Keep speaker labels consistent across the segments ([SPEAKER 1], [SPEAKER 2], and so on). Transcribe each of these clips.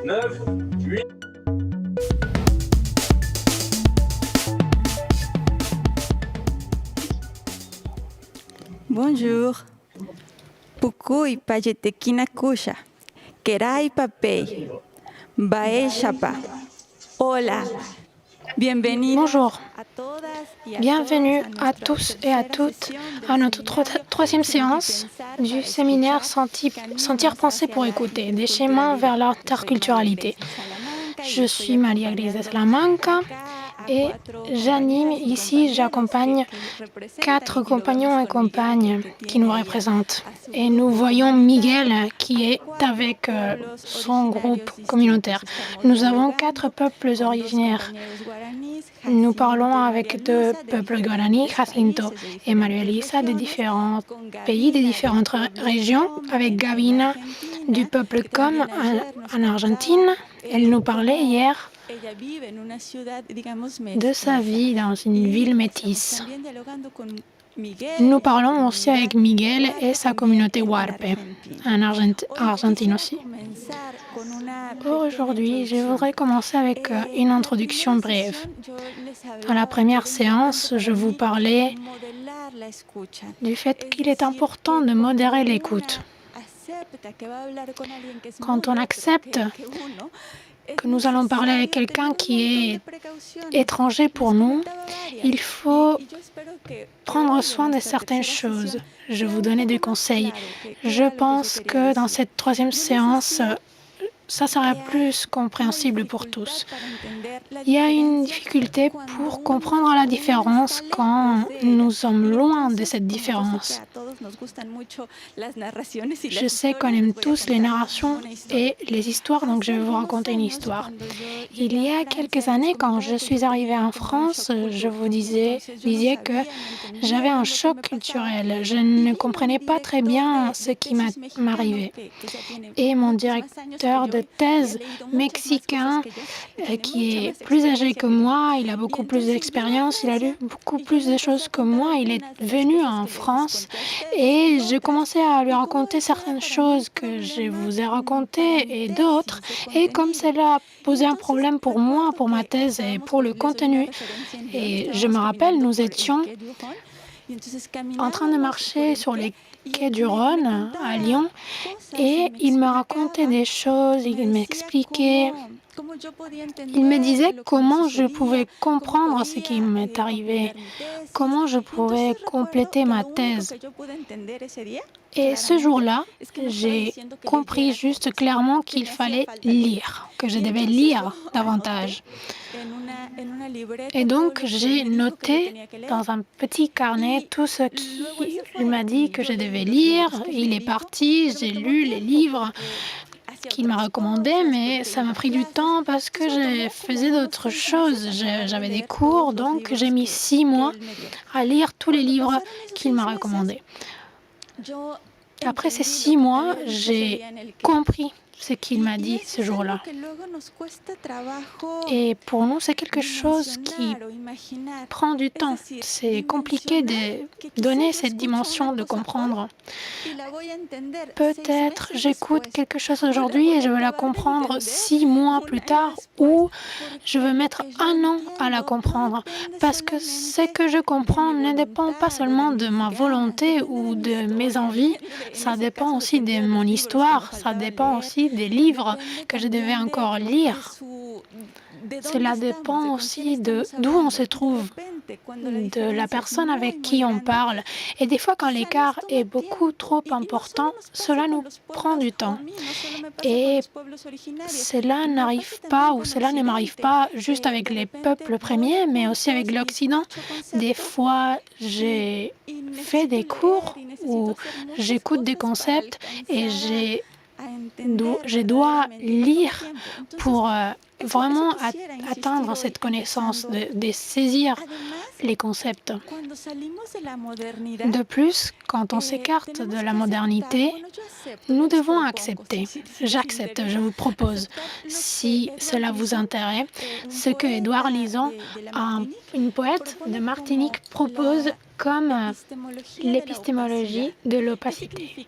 [SPEAKER 1] 9, 8.
[SPEAKER 2] Bonjour. Pukui payetekina kusha. Kerai papei. Bae chapa. Hola. Bienvenidos
[SPEAKER 3] Bonjour,
[SPEAKER 2] a todas y a
[SPEAKER 3] bienvenue
[SPEAKER 2] todos
[SPEAKER 3] à tous et à toutes à notre troisième séance du séminaire Sentir, penser pour écouter, des chemins vers l'interculturalité. Je suis Maria Gris de Salamanca et j'anime ici, j'accompagne 4 compagnons et compagnes qui nous représentent. Et nous voyons Miguel qui est avec son groupe communautaire. Nous avons 4 peuples originaires. Nous parlons avec 2 peuples guaranis, Jacinto et Maria Elisa, de différents pays, de différentes régions, avec Gavina du peuple Com en Argentine. Elle nous parlait hier de sa vie dans une ville métisse. Nous parlons aussi avec Miguel et sa communauté Huarpe, en Argentine aussi. Aujourd'hui, je voudrais commencer avec une introduction brève. Dans la première séance, je vous parlais du fait qu'il est important de modérer l'écoute. Quand on accepte que nous allons parler avec quelqu'un qui est étranger pour nous, il faut prendre soin de certaines choses. Je vais vous donner des conseils. Je pense que dans cette troisième séance, ça sera plus compréhensible pour tous. Il y a une difficulté pour comprendre la différence quand nous sommes loin de cette différence. Je sais qu'on aime tous les narrations et les histoires, donc je vais vous raconter une histoire. Il y a quelques années, quand je suis arrivée en France, je vous disais que j'avais un choc culturel. Je ne comprenais pas très bien ce qui m'arrivait. Et mon directeur de thèse mexicain, qui est plus âgé que moi, il a beaucoup plus d'expérience, il a lu beaucoup plus de choses que moi. Il est venu en France et je commençais à lui raconter certaines choses que je vous ai racontées et d'autres. Et comme cela a posé un problème pour moi, pour ma thèse et pour le contenu, et je me rappelle, nous étions en train de marcher sur les quais du Rhône à Lyon et il me racontait des choses, il m'expliquait, il me disait comment je pouvais comprendre ce qui m'est arrivé, comment je pouvais compléter ma thèse. Et ce jour-là, j'ai compris juste clairement qu'il fallait lire, que je devais lire davantage. Et donc, j'ai noté dans un petit carnet tout ce qu'il m'a dit que je devais lire. Il est parti, j'ai lu les livres qu'il m'a recommandés, mais ça m'a pris du temps parce que je faisais d'autres choses. J'avais des cours, donc j'ai mis 6 mois à lire tous les livres qu'il m'a recommandés. Après ces 6 mois, j'ai compris ce qu'il m'a dit ce jour-là. Et pour nous, c'est quelque chose qui prend du temps. C'est compliqué de donner cette dimension de comprendre. Peut-être j'écoute quelque chose aujourd'hui et je veux la comprendre 6 mois plus tard, ou je veux mettre 1 an à la comprendre. Parce que ce que je comprends ne dépend pas seulement de ma volonté ou de mes envies, ça dépend aussi de mon histoire, ça dépend aussi des livres que je devais encore lire. Cela dépend aussi d'où on se trouve, de la personne avec qui on parle. Et des fois, quand l'écart est beaucoup trop important, cela nous prend du temps. Et cela n'arrive pas, ou cela ne m'arrive pas juste avec les peuples premiers, mais aussi avec l'Occident. Des fois, j'ai fait des cours où j'écoute des concepts et je dois lire pour vraiment atteindre cette connaissance, de saisir les concepts. De plus, quand on s'écarte de la modernité, nous devons accepter. J'accepte, je vous propose, si cela vous intéresse, ce que Édouard Lison, une poète de Martinique, propose comme l'épistémologie de l'opacité.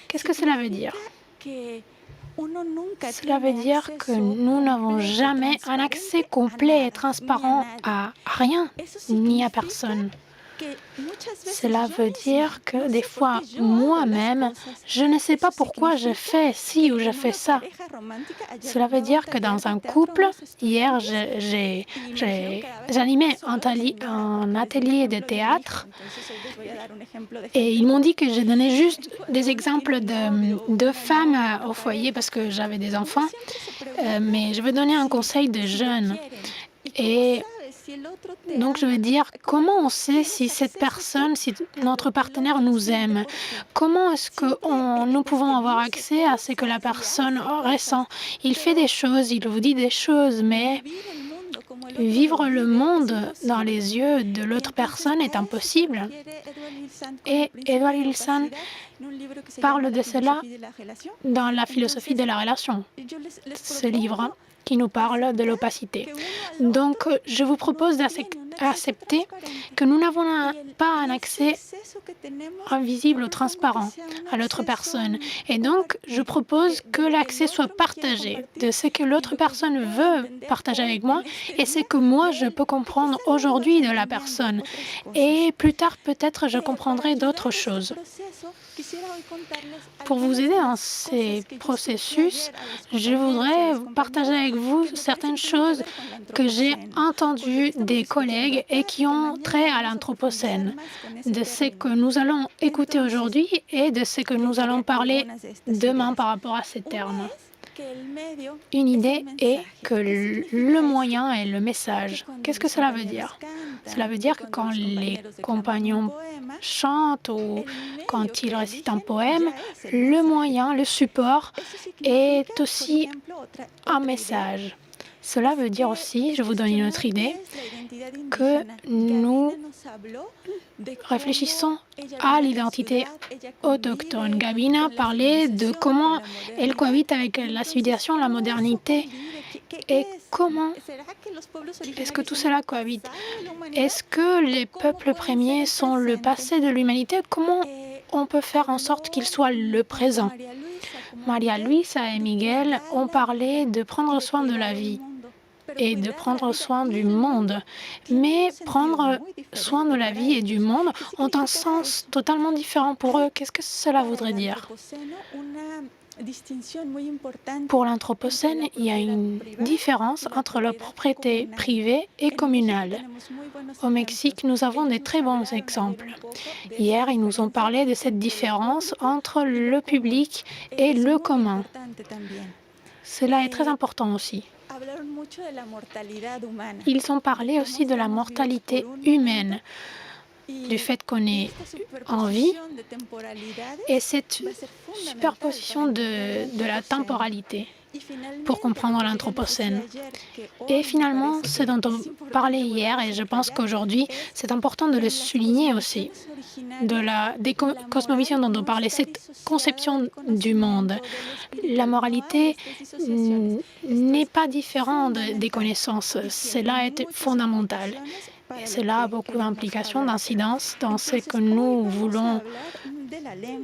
[SPEAKER 3] Qu'est-ce que cela veut dire? Cela veut dire que nous n'avons jamais un accès complet et transparent à rien ni à personne. Cela veut dire que des fois, moi-même, je ne sais pas pourquoi je fais ci ou je fais ça. Cela veut dire que dans un couple, hier, j'animais un atelier de théâtre et ils m'ont dit que je donnais juste des exemples de femmes au foyer parce que j'avais des enfants, mais je veux donner un conseil de jeunes. Et donc, je veux dire, comment on sait si cette personne, si notre partenaire nous aime? Comment est-ce que nous pouvons avoir accès à ce que la personne ressent? Il fait des choses, il vous dit des choses, mais vivre le monde dans les yeux de l'autre personne est impossible. Et Edouard Ilsan parle de cela dans La philosophie de la relation, ce livre qui nous parle de l'opacité. Donc, je vous propose d'accepter que nous n'avons pas un accès invisible ou transparent à l'autre personne. Et donc, je propose que l'accès soit partagé de ce que l'autre personne veut partager avec moi et ce que moi, je peux comprendre aujourd'hui de la personne. Et plus tard, peut-être, je comprendrai d'autres choses. Pour vous aider dans ces processus, je voudrais partager avec vous certaines choses que j'ai entendues des collègues et qui ont trait à l'Anthropocène, de ce que nous allons écouter aujourd'hui et de ce que nous allons parler demain par rapport à ces termes. Une idée est que le moyen est le message. Qu'est-ce que cela veut dire? Cela veut dire que quand les compagnons chantent ou quand ils récitent un poème, le moyen, le support est aussi un message. Cela veut dire aussi, je vous donne une autre idée, que nous réfléchissons à l'identité autochtone. Gabina parlait de comment elle cohabite avec la civilisation, la modernité. Et comment est-ce que tout cela cohabite? Est-ce que les peuples premiers sont le passé de l'humanité? Comment on peut faire en sorte qu'ils soient le présent? Maria Luisa et Miguel ont parlé de prendre soin de la vie et de prendre soin du monde. Mais prendre soin de la vie et du monde ont un sens totalement différent pour eux. Qu'est-ce que cela voudrait dire? Pour l'Anthropocène, il y a une différence entre la propriété privée et communale. Au Mexique, nous avons de très bons exemples. Hier, ils nous ont parlé de cette différence entre le public et le commun. Cela est très important aussi. Ils ont parlé aussi de la mortalité humaine, du fait qu'on est en vie et cette superposition de la temporalité pour comprendre l'Anthropocène. Et finalement, ce dont on parlait hier, et je pense qu'aujourd'hui, c'est important de le souligner aussi, des cosmovisions dont on parlait, cette conception du monde. La moralité n'est pas différente des connaissances. Cela est fondamental. Et cela a beaucoup d'implications, d'incidences dans ce que nous voulons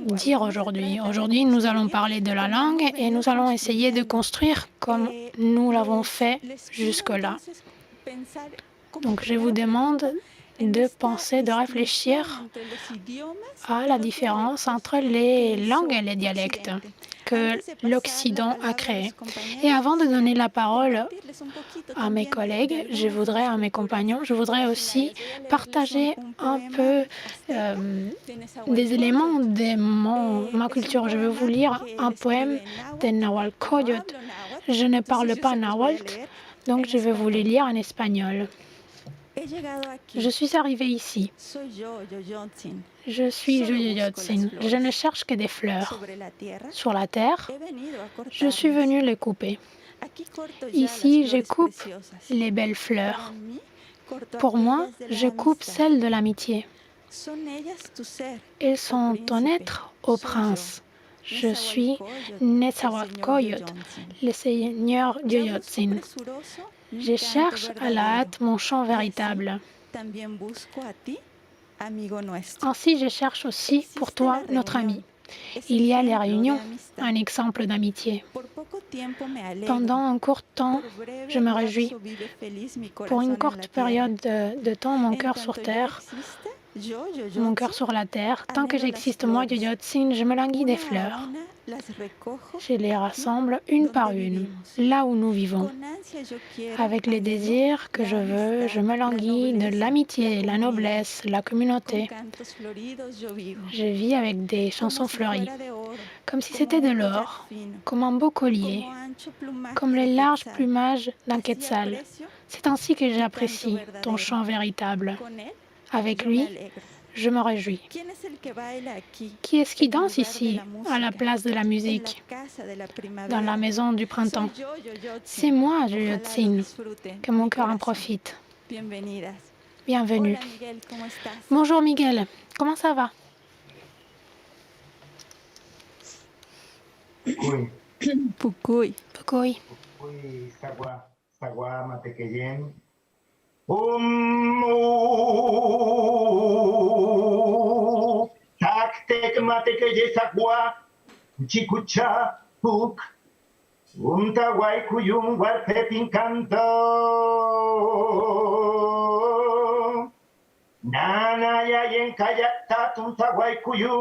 [SPEAKER 3] dire aujourd'hui. Aujourd'hui, nous allons parler de la langue et nous allons essayer de construire comme nous l'avons fait jusque-là. Donc, je vous demande de penser, de réfléchir à la différence entre les langues et les dialectes que l'Occident a créés. Et avant de donner la parole à mes collègues, à mes compagnons, je voudrais aussi partager un peu des éléments de ma culture. Je vais vous lire un poème de Nahuatl Coyot. Je ne parle pas nahuatl, donc je vais vous le lire en espagnol. Je suis arrivée ici. Je suis Yoyotzin. Je ne cherche que des fleurs. Sur la terre, je suis venue les couper. Ici, je coupe les belles fleurs. Pour moi, je coupe celles de l'amitié. Elles sont ton être, ô prince. Je suis Netzahualcoyot, le seigneur Yoyotzin. Je cherche à la hâte mon chant véritable. Ainsi, je cherche aussi pour toi, notre ami. Il y a les réunions, un exemple d'amitié. Pendant un court temps, je me réjouis. Pour une courte période de temps, mon cœur sur terre, mon cœur sur la terre, tant que j'existe, moi, Yoyotzin, je me languis des fleurs. Je les rassemble une par une, là où nous vivons. Avec les désirs que je veux, je me languis de l'amitié, la noblesse, la communauté. Je vis avec des chansons fleuries, comme si c'était de l'or, comme un beau collier, comme les larges plumages d'un quetzal. C'est ainsi que j'apprécie ton chant véritable. Avec lui, je me réjouis. Qui est-ce qui danse ici, à la place de la musique, dans la maison du printemps? C'est moi, Yoyotzin, que mon cœur en profite. Bienvenue. Bonjour Miguel, comment ça va?
[SPEAKER 2] Pucuy.
[SPEAKER 3] Pucuy.
[SPEAKER 1] Sagua Matequeyen. Taktek Matequeye Sagua. Chikucha Puk. Tawai Kuyum Warpepin Canto. Nana Yayen Kayakta Tawai Kuyum.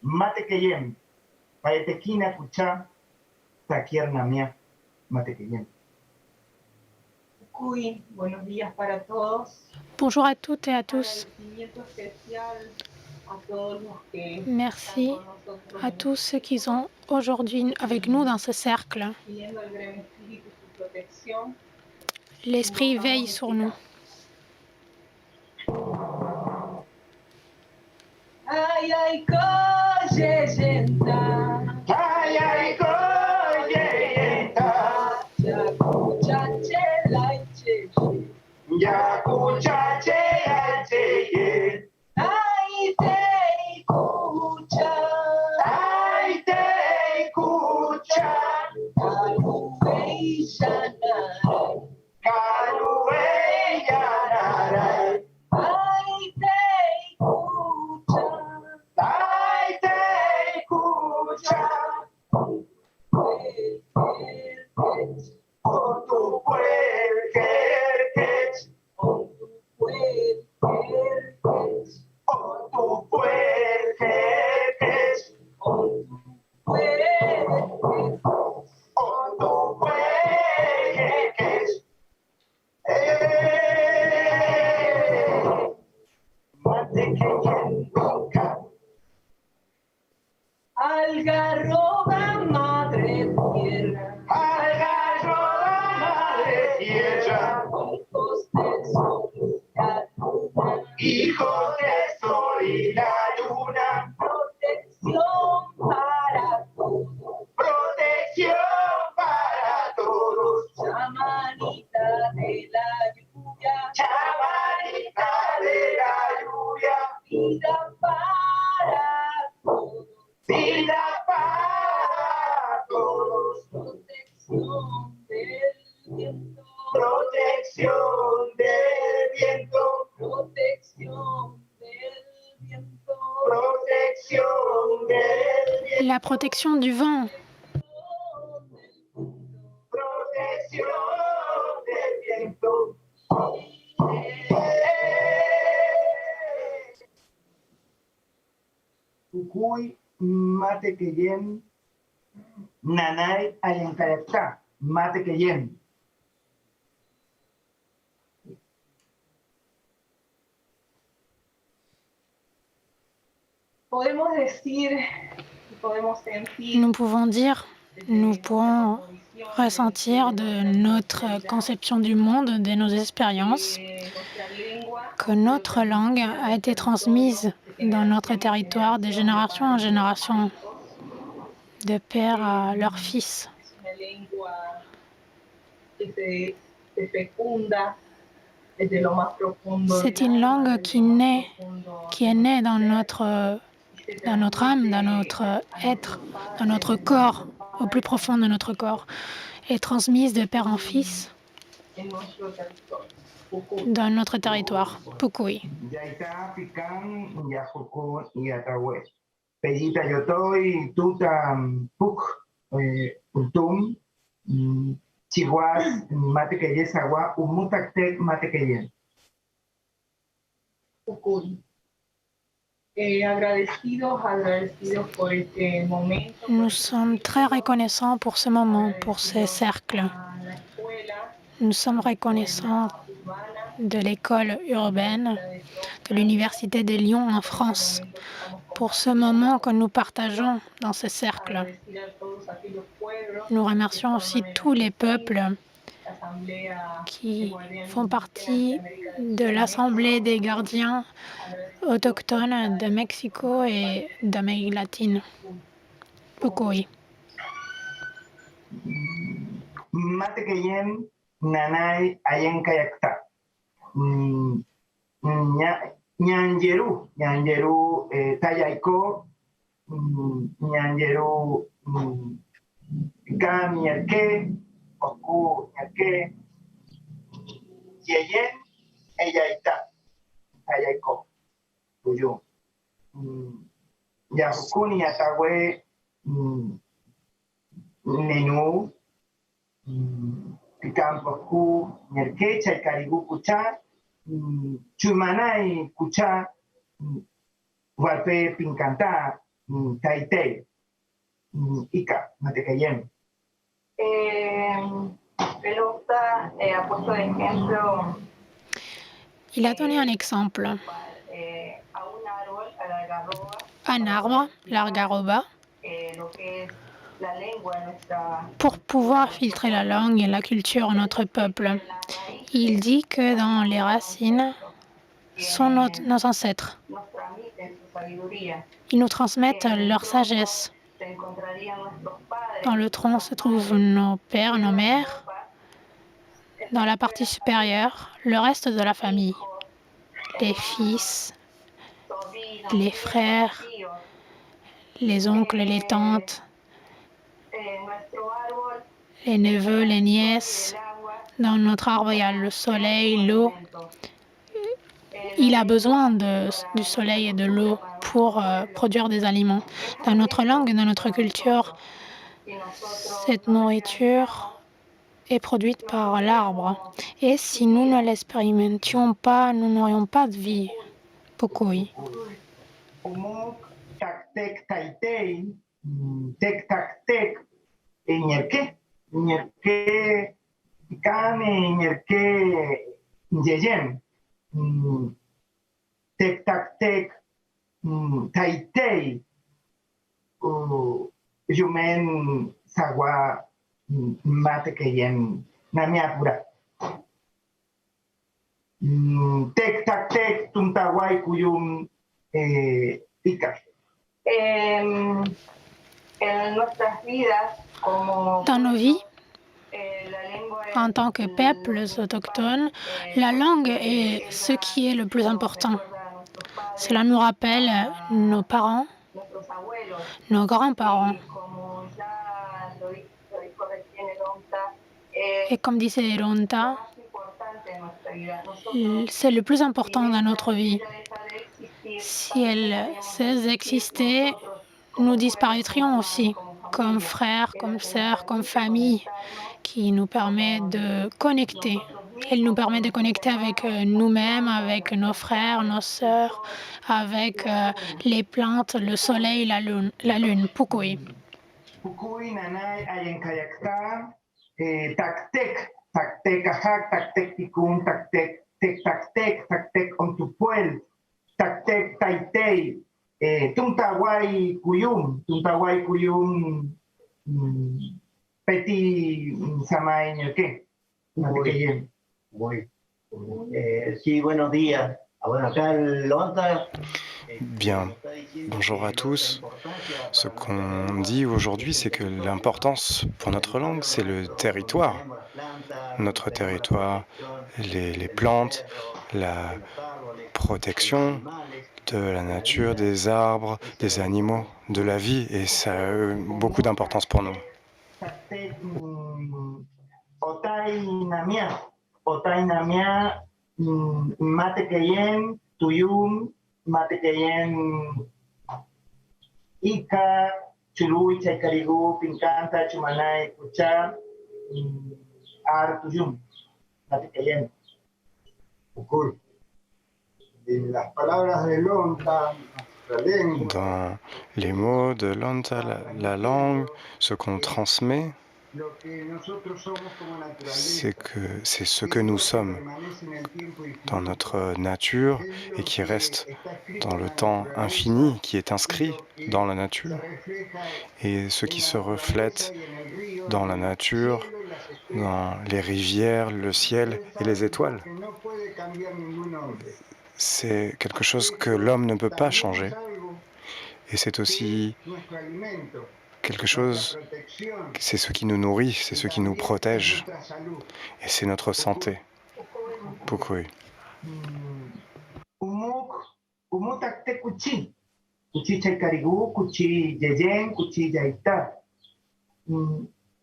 [SPEAKER 1] Matequeyen. Paetequina Kucha. Taquierna mía, Matequeyen.
[SPEAKER 4] Cuy, buenos días para todos.
[SPEAKER 3] Bonjour à toutes et à tous. Merci à tous ceux qui sont aujourd'hui avec nous dans ce cercle. L'Esprit veille sur nous.
[SPEAKER 4] Ay, ay, koyeyenta.
[SPEAKER 1] Ay, ay, koyeyenta.
[SPEAKER 4] Yakuchache laicheche.
[SPEAKER 1] Yakuchache laicheche.
[SPEAKER 4] Ay, te escucha.
[SPEAKER 1] Ay, te escucha.
[SPEAKER 4] Kaluey yanaray.
[SPEAKER 1] Kaluey yanaray.
[SPEAKER 4] Ay, te escucha.
[SPEAKER 1] Ay, te escucha. Por tu puerquech.
[SPEAKER 4] Por tu puerquech.
[SPEAKER 1] Por tu puerquech.
[SPEAKER 4] Por tu puerquech.
[SPEAKER 1] Por tu puerquech. Matequeyen nunca.
[SPEAKER 4] Algarroba madre tierra.
[SPEAKER 1] Algarroba madre tierra.
[SPEAKER 4] Hijos del sol y la luna.
[SPEAKER 1] Hijos del sol y la luna.
[SPEAKER 4] Protección para todos.
[SPEAKER 1] Protección para todos.
[SPEAKER 4] Chamanita de la lluvia.
[SPEAKER 1] Chamanita de la lluvia.
[SPEAKER 4] Vida para todos.
[SPEAKER 1] Vida para todos.
[SPEAKER 4] Protección del viento.
[SPEAKER 1] Protección del viento.
[SPEAKER 4] Protección del viento.
[SPEAKER 1] Protección del viento.
[SPEAKER 3] La protection du vent.
[SPEAKER 1] Protección del viento. Cucuy, Matequeyen, Nanay, Ayancayacta, Matequeyen.
[SPEAKER 4] Podemos decir, podemos sentir.
[SPEAKER 3] Nous pouvons dire, nous pouvons ressentir de notre conception du monde, de nos expériences, que notre langue a été transmise dans notre territoire de génération en génération, de père à leur fils. C'est une langue qui est née dans notre âme, dans notre être, dans notre corps, au plus profond de notre corps, et transmise de père en fils dans notre territoire, Pukui.
[SPEAKER 1] Yaita, Pican, Yajuku, Yatahue. Pellita Yotoy, Tuta, Puk, Utum, Chihuas, Mate que Yesagua, Umutaktek, Mate que Yen.
[SPEAKER 4] Pukui. Agradecidos por este momento.
[SPEAKER 3] Nous sommes très reconnaissants pour ce moment, pour ces cercles.
[SPEAKER 4] A la escuela,
[SPEAKER 3] Nous sommes reconnaissants
[SPEAKER 4] urbana,
[SPEAKER 3] de l'école urbaine de l'Université de Lyon en France pour ce moment que nous partageons dans ces cercles.
[SPEAKER 4] agradecer a todos aquellos pueblos
[SPEAKER 3] Nous remercions
[SPEAKER 4] que
[SPEAKER 3] aussi
[SPEAKER 4] forman el
[SPEAKER 3] tous les peuples
[SPEAKER 4] Asamblea
[SPEAKER 3] qui
[SPEAKER 4] de Guardianes
[SPEAKER 3] font partie
[SPEAKER 4] Indígenas de
[SPEAKER 3] de l'Assemblée des gardiens
[SPEAKER 4] América,
[SPEAKER 3] autochtones de Mexico et d'Amérique latine. Pukui.
[SPEAKER 1] Mate que Yen, Nanay, Ayen Kayakta. Ñanjeru, Tayaiko, Ñanjeru, Gam, Yerke, Oku, Yerke, Yeyen, Eyaita, Tayaiko, Tuyo. Yahukuni, Yatahue, Nenu, Picampoku, Yerke, Chaikaribu, Kucha, Chumanay, Kucha, Guarpe, Pincantá, Taitei, Ica, Matecayen.
[SPEAKER 4] Pelota ha puesto de ejemplo
[SPEAKER 3] Il a donné un exemple.
[SPEAKER 4] a un árbol, a la algarroba,
[SPEAKER 3] Un arbre, l'argaroba,
[SPEAKER 4] lo que es la lengua, nuestra
[SPEAKER 3] pour pouvoir filtrer la langue et la culture de notre peuple. Il dit que dans les racines sont nos ancêtres.
[SPEAKER 4] nos transmiten su sabiduría.
[SPEAKER 3] Ils nous transmettent leur sagesse.
[SPEAKER 4] Se encontrarían nuestros padres,
[SPEAKER 3] Dans le tronc se trouvent nos pères, nos mères. Dans la partie supérieure, le reste de la famille. Les fils,
[SPEAKER 4] sobrinos,
[SPEAKER 3] les frères,
[SPEAKER 4] tíos.
[SPEAKER 3] les oncles, les tantes,
[SPEAKER 4] Nuestro árbol,
[SPEAKER 3] les neveux, les nièces.
[SPEAKER 4] el agua,
[SPEAKER 3] Dans notre arbre, il y a le soleil, l'eau.
[SPEAKER 4] alimento.
[SPEAKER 3] Il a besoin du soleil et de l'eau pour produire des aliments. Dans notre langue et dans notre culture,
[SPEAKER 4] Y nosotros
[SPEAKER 3] cette nourriture est produite par l'arbre. Et si nous ne l'expérimentions pas, nous n'aurions pas de vie. Pukui.
[SPEAKER 1] Umuk, Taktek, Taitei, Tek, Taktek, Ñerke, Ñerke, Picane, Ñerke, Yeyen. Tek, Taktek, Taitei, Yumen, Sagua, Mate que Yen, Namiapura. Tek, Taktek, Tuntawai, Kuyum, Ica.
[SPEAKER 4] en nuestras vidas como
[SPEAKER 3] Dans nos vies,
[SPEAKER 4] la lengua es
[SPEAKER 3] en tant que peuples autochtones, la langue est ce qui est le plus important.
[SPEAKER 4] recuerda a nuestros padres,
[SPEAKER 3] Cela nous rappelle nos parents,
[SPEAKER 4] nuestros abuelos,
[SPEAKER 3] nos grands-parents.
[SPEAKER 4] y como ya lo dijo recién Eronta,
[SPEAKER 3] Et comme disait
[SPEAKER 4] lo
[SPEAKER 3] Eronta,
[SPEAKER 4] más importante de nuestra vida. Nosotros,
[SPEAKER 3] c'est le plus important dans notre vie.
[SPEAKER 4] vida deja de existir,
[SPEAKER 3] Si elle cesse d'exister, nous disparaîtrions aussi, comme frères, comme sœurs, comme famille, qui nous permet de connecter. Elle nous permet de connecter avec nous-mêmes, avec nos frères, nos sœurs, avec les plantes, le soleil, la lune. Pukui.
[SPEAKER 1] Pukui, Nanay, Ayenkayakta, Taktek, Taktek, Ajak, Taktek, Tikun, Taktek, Tek, Taktek, Ontupuel, Taktek, Taitei, Tuntawai, Kuyum, Peti, Samay, Ñerke, Matecayen.
[SPEAKER 5] Muy. Sí, buenos días. Bueno, acá el Lonta.
[SPEAKER 6] Bien, bonjour à tous. Ce qu'on dit aujourd'hui, c'est que l'importance pour notre langue, c'est le territoire. Notre territoire, les plantes, la protection de la nature, des arbres, des animaux, de la vie, et ça a beaucoup d'importance pour nous.
[SPEAKER 1] Taktek, Otai Namia, mate keyen, tuyum, mate keyen, ika, chului, chaykarigu, pinkanta, chumanay, kucha, ar tuyum, mate keyen.
[SPEAKER 7] Cool. En las palabras de Lonta, la lengua,
[SPEAKER 6] Dans les mots de Lonta, la langue, ce qu'on transmet,
[SPEAKER 7] lo que nosotros somos como
[SPEAKER 6] c'est
[SPEAKER 7] naturaleza,
[SPEAKER 6] ce que nous sommes
[SPEAKER 7] permanece en el tiempo
[SPEAKER 6] dans
[SPEAKER 7] infinito.
[SPEAKER 6] notre nature
[SPEAKER 7] Es
[SPEAKER 6] et
[SPEAKER 7] lo
[SPEAKER 6] qui
[SPEAKER 7] que
[SPEAKER 6] reste
[SPEAKER 7] está escrito
[SPEAKER 6] dans
[SPEAKER 7] en
[SPEAKER 6] le
[SPEAKER 7] la
[SPEAKER 6] temps
[SPEAKER 7] naturaleza
[SPEAKER 6] infini, qui est
[SPEAKER 7] y
[SPEAKER 6] inscrit
[SPEAKER 7] lo que
[SPEAKER 6] dans la
[SPEAKER 7] se
[SPEAKER 6] nature,
[SPEAKER 7] refleja
[SPEAKER 6] et ce
[SPEAKER 7] en
[SPEAKER 6] qui
[SPEAKER 7] la
[SPEAKER 6] se
[SPEAKER 7] naturaleza
[SPEAKER 6] reflète
[SPEAKER 7] y en el río,
[SPEAKER 6] dans
[SPEAKER 7] en
[SPEAKER 6] la
[SPEAKER 7] el
[SPEAKER 6] nature,
[SPEAKER 7] cielo y las estrellas.
[SPEAKER 6] dans les rivières, le ciel
[SPEAKER 7] Es
[SPEAKER 6] et les
[SPEAKER 7] algo
[SPEAKER 6] étoiles.
[SPEAKER 7] que no puede cambiar ningún hombre.
[SPEAKER 6] C'est quelque chose que l'homme ne peut pas
[SPEAKER 7] También
[SPEAKER 6] changer.
[SPEAKER 7] es algo
[SPEAKER 6] Et c'est
[SPEAKER 7] que
[SPEAKER 6] aussi
[SPEAKER 7] es nuestro alimento,
[SPEAKER 6] quelque
[SPEAKER 7] nuestra
[SPEAKER 6] chose,
[SPEAKER 7] protección
[SPEAKER 6] c'est ce qui nous nourrit, c'est
[SPEAKER 7] y
[SPEAKER 6] ce qui nous
[SPEAKER 7] también es
[SPEAKER 6] protège,
[SPEAKER 7] nuestra salud.
[SPEAKER 6] et c'est notre santé. Pukui.
[SPEAKER 1] Umuk, umutakte kuchi. Kuchi chaykarigu, kuchi yeyen, kuchi yaita.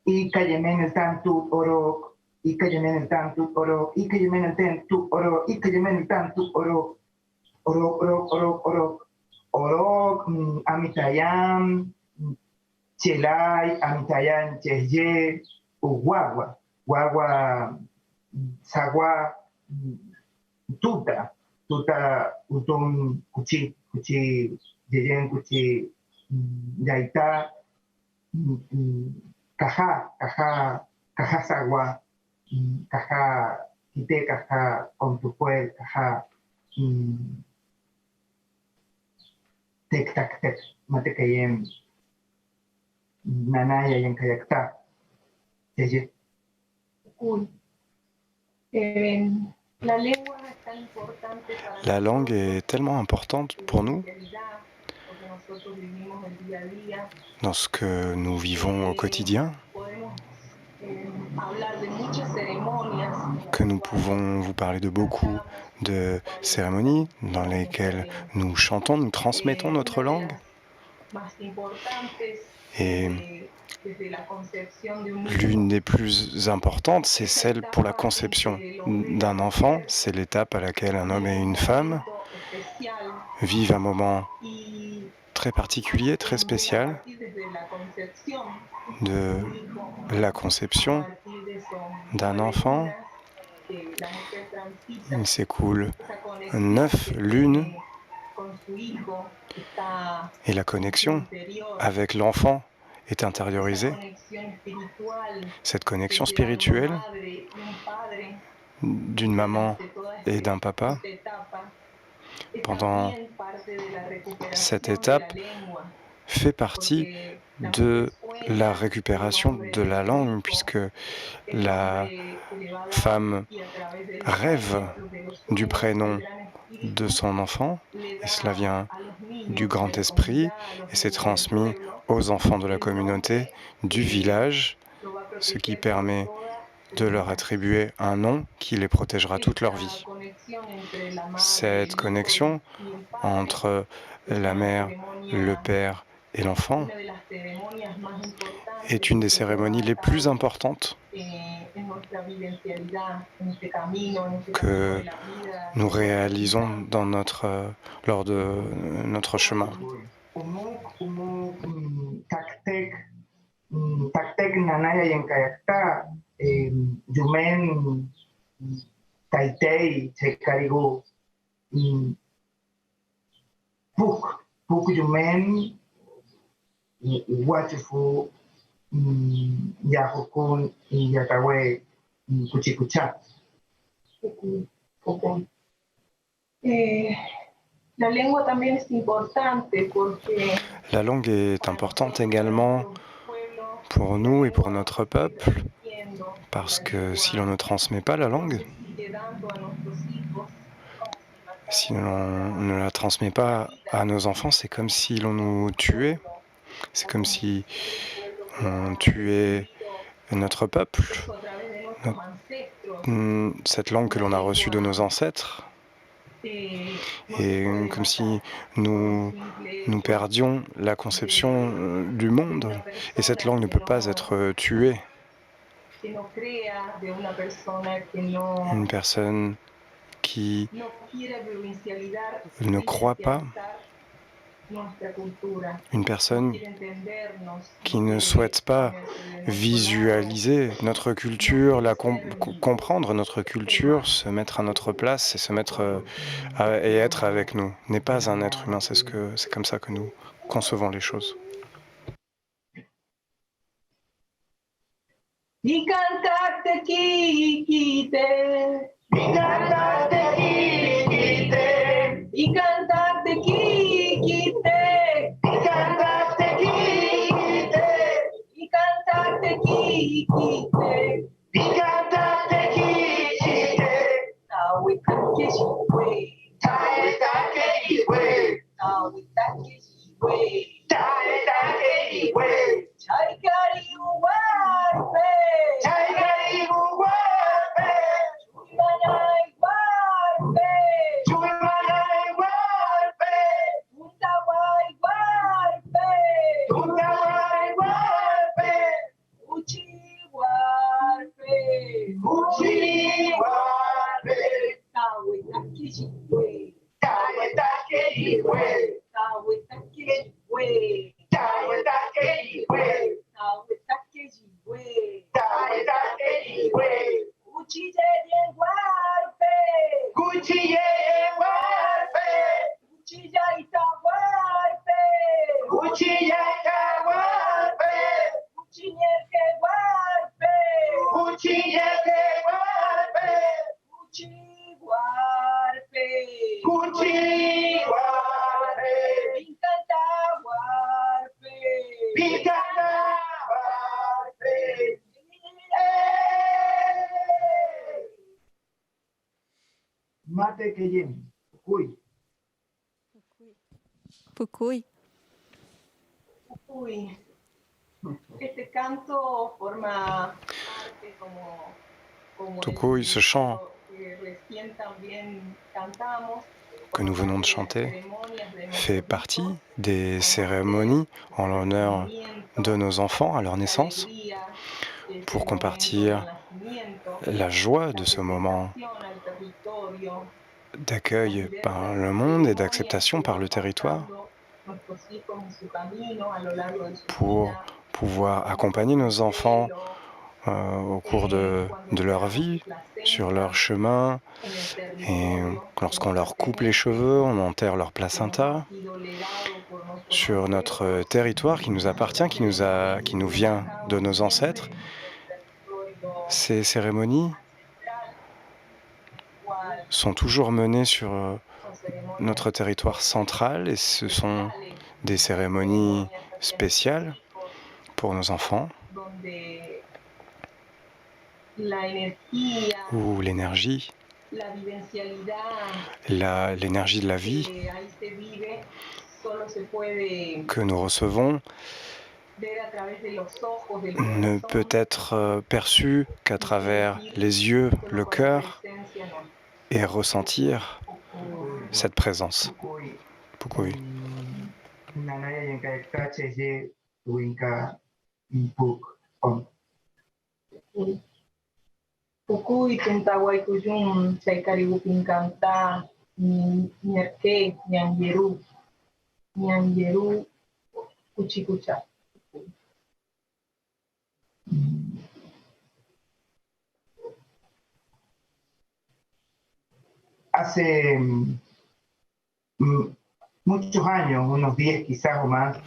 [SPEAKER 1] Ika yemen el tantu orok, ika yemen el tantu orok, ika yemen el tantu orok, ika yemen el tantu orok. Orok, orok, orok, orok. Orok, amitayam, chelay, amitayam, cheye, guagua. Guagua, sagua, tuta. Tuta, utum, kuchi, kuchi, yeyen, kuchi, yaita, caja, caja, caja sagua, caja, quite, caja, con tu puel, caja, tek, tak, tek, mate kayem, nanaya, yen kayakta, yeye.
[SPEAKER 4] Cool. La lengua es tan importante para
[SPEAKER 6] La langue
[SPEAKER 4] nosotros,
[SPEAKER 6] est tellement importante pour nous
[SPEAKER 4] realidad, lo que nosotros vivimos el día a día.
[SPEAKER 6] dans ce que nous vivons au quotidien,
[SPEAKER 4] Podemos hablar de muchas ceremonias
[SPEAKER 6] que nous pouvons vous parler de beaucoup de cérémonies dans lesquelles nous chantons, nous transmettons notre langue.
[SPEAKER 4] más importantes
[SPEAKER 6] Et
[SPEAKER 4] desde la concepción de un
[SPEAKER 6] l'une des plus importantes, c'est celle pour la conception d'un enfant. C'est l'étape à laquelle un homme et une femme
[SPEAKER 4] especial
[SPEAKER 6] vivent un moment
[SPEAKER 4] y
[SPEAKER 6] très particulier, très
[SPEAKER 4] a
[SPEAKER 6] spécial
[SPEAKER 4] partir desde la concepción
[SPEAKER 6] de la conception d'un enfant.
[SPEAKER 4] la mujer transita
[SPEAKER 6] Il s'écoule
[SPEAKER 4] esa conexión
[SPEAKER 6] 9
[SPEAKER 4] que
[SPEAKER 6] lunes
[SPEAKER 4] tiene con su hijo está
[SPEAKER 6] et la
[SPEAKER 4] en su
[SPEAKER 6] connexion
[SPEAKER 4] interior.
[SPEAKER 6] avec l'enfant est
[SPEAKER 4] Esa
[SPEAKER 6] intériorisée.
[SPEAKER 4] conexión espiritual
[SPEAKER 6] Cette connexion
[SPEAKER 4] desde una
[SPEAKER 6] spirituelle
[SPEAKER 4] madre y un padre
[SPEAKER 6] d'une maman
[SPEAKER 4] durante toda
[SPEAKER 6] et d'un papa
[SPEAKER 4] esta etapa es
[SPEAKER 6] pendant
[SPEAKER 4] también parte de la recuperación
[SPEAKER 6] cette
[SPEAKER 4] de la
[SPEAKER 6] étape
[SPEAKER 4] lengua,
[SPEAKER 6] fait partie
[SPEAKER 4] porque la
[SPEAKER 6] de
[SPEAKER 4] mujer
[SPEAKER 6] la
[SPEAKER 4] sueña
[SPEAKER 6] récupération
[SPEAKER 4] un hombre
[SPEAKER 6] de la langue,
[SPEAKER 4] rico,
[SPEAKER 6] puisque
[SPEAKER 4] el
[SPEAKER 6] la
[SPEAKER 4] hombre que le va a dar,
[SPEAKER 6] femme
[SPEAKER 4] y a través de los
[SPEAKER 6] rêve
[SPEAKER 4] sueños, de los
[SPEAKER 6] du
[SPEAKER 4] sueños,
[SPEAKER 6] prénom
[SPEAKER 4] el gran espíritu
[SPEAKER 6] de son enfant,
[SPEAKER 4] le
[SPEAKER 6] et
[SPEAKER 4] da
[SPEAKER 6] cela vient
[SPEAKER 4] a los niños
[SPEAKER 6] du
[SPEAKER 4] de
[SPEAKER 6] grand
[SPEAKER 4] la
[SPEAKER 6] esprit,
[SPEAKER 4] comunidad, a los
[SPEAKER 6] et c'est
[SPEAKER 4] niños del
[SPEAKER 6] transmis
[SPEAKER 4] pueblo,
[SPEAKER 6] aux enfants de la
[SPEAKER 4] el
[SPEAKER 6] communauté,
[SPEAKER 4] nombre
[SPEAKER 6] du village,
[SPEAKER 4] lo va a
[SPEAKER 6] ce qui
[SPEAKER 4] proteger por
[SPEAKER 6] permet
[SPEAKER 4] toda
[SPEAKER 6] de
[SPEAKER 4] la
[SPEAKER 6] leur
[SPEAKER 4] vida.
[SPEAKER 6] attribuer un nom qui les protégera toute leur
[SPEAKER 4] Esta
[SPEAKER 6] vie.
[SPEAKER 4] conexión entre la madre,
[SPEAKER 6] Cette
[SPEAKER 4] el hijo
[SPEAKER 6] connexion
[SPEAKER 4] y el padre
[SPEAKER 6] entre
[SPEAKER 4] es
[SPEAKER 6] la
[SPEAKER 4] una
[SPEAKER 6] mère, le
[SPEAKER 4] ceremonia,
[SPEAKER 6] père et l'enfant
[SPEAKER 4] una de las ceremonias más importantes
[SPEAKER 6] est une des
[SPEAKER 4] que se llevan
[SPEAKER 6] cérémonies
[SPEAKER 4] a
[SPEAKER 6] les plus
[SPEAKER 4] cabo
[SPEAKER 6] importantes
[SPEAKER 4] en nuestra vivencialidad, en este camino, en este
[SPEAKER 6] que
[SPEAKER 4] camino de la vida.
[SPEAKER 6] nous réalisons dans lors de notre chemin.
[SPEAKER 1] Umuk, umuk, taktek, taktek nanaya yen kayakta, yumen, taitei, chaykarigu, puk yumen, wachufu, yahukun, yatawe, kuchikucha.
[SPEAKER 4] La lengua también es importante porque
[SPEAKER 6] La langue est importante également pour nous et pour notre peuple, parce que si l'on ne transmet pas la langue, si l'on ne la transmet pas à nos enfants, c'est comme si l'on nous tuait, c'est comme si on tuait notre peuple, cette langue que l'on a reçue de nos ancêtres, et comme si nous perdions la conception du monde, et cette langue ne peut pas être tuée. Une personne qui ne croit pas, une personne qui ne souhaite pas visualiser notre culture, comprendre notre culture, se mettre à notre place et se mettre et être avec nous, n'est pas un être humain. C'est comme ça que nous concevons les choses.
[SPEAKER 4] Y cantaste Kikite,
[SPEAKER 5] Y cantaste Kikite,
[SPEAKER 4] y cantaste Kikite,
[SPEAKER 5] y cantaste Kikite,
[SPEAKER 4] y cantaste Kikite,
[SPEAKER 5] y cantaste Kikite,
[SPEAKER 4] Tawitake Shigwe,
[SPEAKER 5] Taetake Iwe,
[SPEAKER 4] Tawitake Shigwe,
[SPEAKER 5] Taetake Iwe,
[SPEAKER 4] Chaikari Uwarpe,
[SPEAKER 5] Taigari Uwape,
[SPEAKER 4] Chuimanai Warpe,
[SPEAKER 5] Chuimanai Wape,
[SPEAKER 4] Untawai Warpe,
[SPEAKER 5] Tutawai Wape,
[SPEAKER 4] Uchi Warpe,
[SPEAKER 5] Uchi Wape,
[SPEAKER 4] Tawitake Shigwe,
[SPEAKER 5] Taetake Iwe,
[SPEAKER 4] Tawitake Shigwe,
[SPEAKER 5] Taetake Iwe,
[SPEAKER 4] Tawitake Shigwe,
[SPEAKER 5] Taetake Iwe,
[SPEAKER 4] Uchi Jeden Warpe,
[SPEAKER 5] Kuchiye Wape,
[SPEAKER 4] Uchi Jaita Warpe,
[SPEAKER 5] Kuchiye Wape,
[SPEAKER 4] Uchi Nyerke Warpe,
[SPEAKER 5] Kuchiye Wape,
[SPEAKER 4] Uchi Warpe,
[SPEAKER 5] Kuchi Wape,
[SPEAKER 4] Pinkanta Warpe,
[SPEAKER 5] Pikana Wape,
[SPEAKER 1] Mate Keyen, Pukuy.
[SPEAKER 2] Pukuy.
[SPEAKER 4] Uy, este canto forma parte como
[SPEAKER 6] Tukuy, ce chant
[SPEAKER 4] que recién también cantamos,
[SPEAKER 6] que nous venons de chanter fait partie des cérémonies en l'honneur de nos enfants à leur naissance, pour compartir la joie de ce moment d'accueil par le monde et d'acceptation par le territoire, pour pouvoir accompagner nos enfants au cours de leur vie, sur leur chemin. Et lorsqu'on leur coupe les cheveux, on enterre leur placenta sur notre territoire qui nous appartient, qui nous vient de nos ancêtres. Ces cérémonies sont toujours menées sur notre territoire central et ce sont des cérémonies spéciales pour nos enfants où l'énergie, l'énergie de la vie que nous recevons ne peut être perçue qu'à travers les yeux, le cœur, et ressentir cette présence. Pukuy.
[SPEAKER 1] Nanaya Yanka Cheje, Winka, Ipuk, Om.
[SPEAKER 4] Pukuy, Tuntawai Kuyun, Chaikaribu Pinkanta, Nyerke, Nyanyeru, Kuchikucha.
[SPEAKER 1] Hace muchos años, unos 10 quizás o más,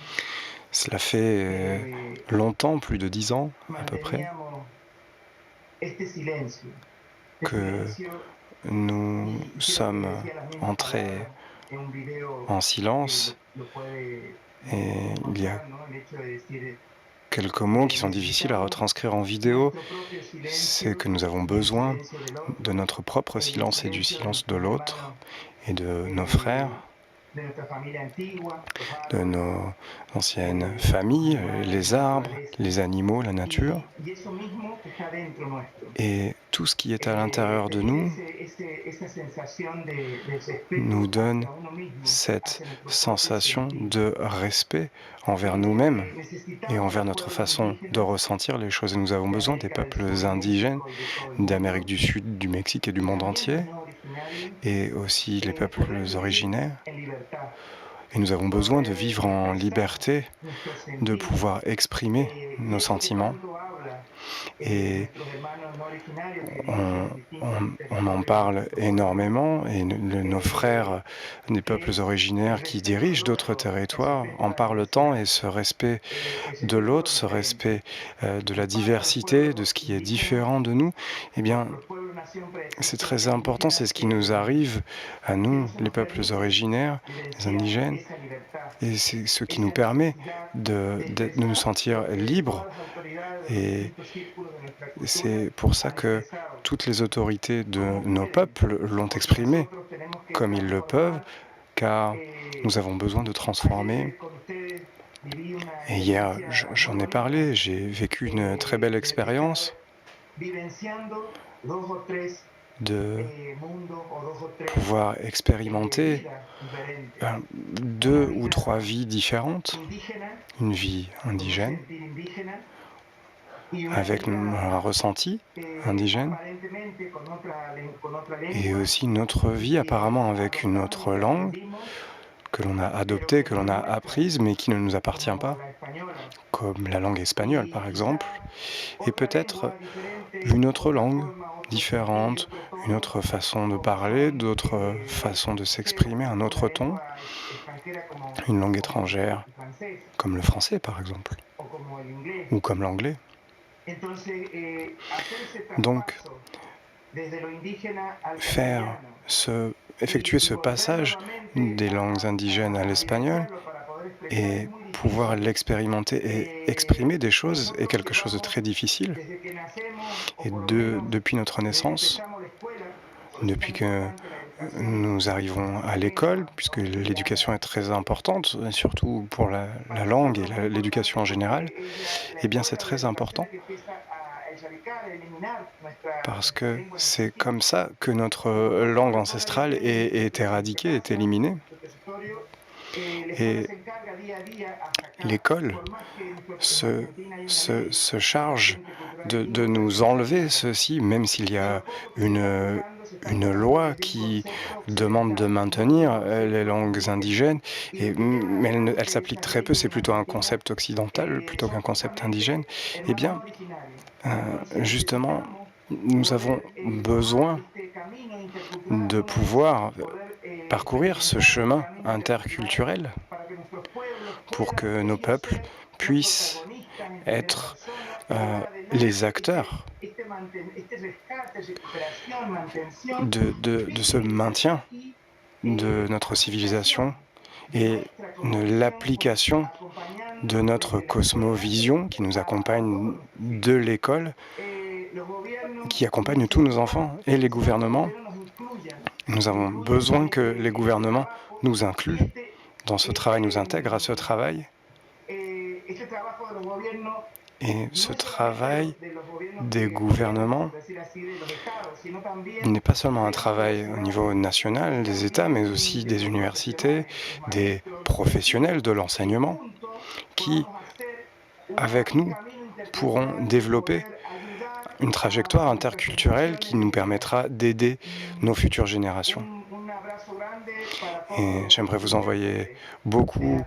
[SPEAKER 6] Cela fait longtemps, plus de 10 ans à peu près, que nous sommes entrés en silence et il y a quelques mots qui sont difficiles à retranscrire en vidéo. C'est que nous avons besoin de notre propre silence et du silence de l'autre et de nos frères, de nos anciennes familles, les arbres, les animaux, la nature. Et tout ce qui est à l'intérieur de nous nous donne cette sensation de respect envers nous-mêmes et envers notre façon de ressentir les choses. Et nous avons besoin des peuples indigènes d'Amérique du Sud, du Mexique et du monde entier et aussi les peuples originaires. Et nous avons besoin de vivre en liberté, de pouvoir exprimer nos sentiments. Et on en parle énormément, et nos frères des peuples originaires qui dirigent d'autres territoires en parlent tant, et ce respect de l'autre, ce respect de la diversité, de ce qui est différent de nous, eh bien, c'est très important, c'est ce qui nous arrive à nous, les peuples originaires, les indigènes, et c'est ce qui nous permet de nous sentir libres. Et c'est pour ça que toutes les autorités de nos peuples l'ont exprimé comme ils le peuvent, car nous avons besoin de transformer. Et hier, j'en ai parlé, j'ai vécu une très belle expérience de pouvoir expérimenter 2 ou 3 vies différentes, une vie indigène, avec un ressenti indigène, et aussi une autre vie apparemment avec une autre langue que l'on a adoptée, que l'on a apprise, mais qui ne nous appartient pas, comme la langue espagnole par exemple, et peut-être une autre langue différente, une autre façon de parler, d'autres façons de s'exprimer, un autre ton, une langue étrangère, comme le français par exemple, ou comme l'anglais. Donc, effectuer ce passage des langues indigènes à l'espagnol et pouvoir l'expérimenter et exprimer des choses est quelque chose de très difficile. Et depuis notre naissance, depuis que nous arrivons à l'école, puisque l'éducation est très importante, surtout pour la langue et l'éducation en général, eh bien c'est très important. Parce que c'est comme ça que notre langue ancestrale est éradiquée, est éliminée. Et l'école se charge de nous enlever ceci, même s'il y a une loi qui demande de maintenir les langues indigènes, mais elle s'applique très peu, c'est plutôt un concept occidental plutôt qu'un concept indigène. Eh bien, justement, nous avons besoin de pouvoir parcourir ce chemin interculturel pour que nos peuples puissent être les acteurs de ce maintien de notre civilisation et de l'application de notre cosmovision qui nous accompagne de l'école, qui accompagne tous nos enfants et les gouvernements. Nous avons besoin que les gouvernements nous incluent dans ce travail, nous intègrent à ce travail. Et ce travail des gouvernements n'est pas seulement un travail au niveau national des États, mais aussi des universités, des professionnels de l'enseignement qui, avec nous, pourront développer une trajectoire interculturelle qui nous permettra d'aider nos futures générations. Et j'aimerais vous envoyer beaucoup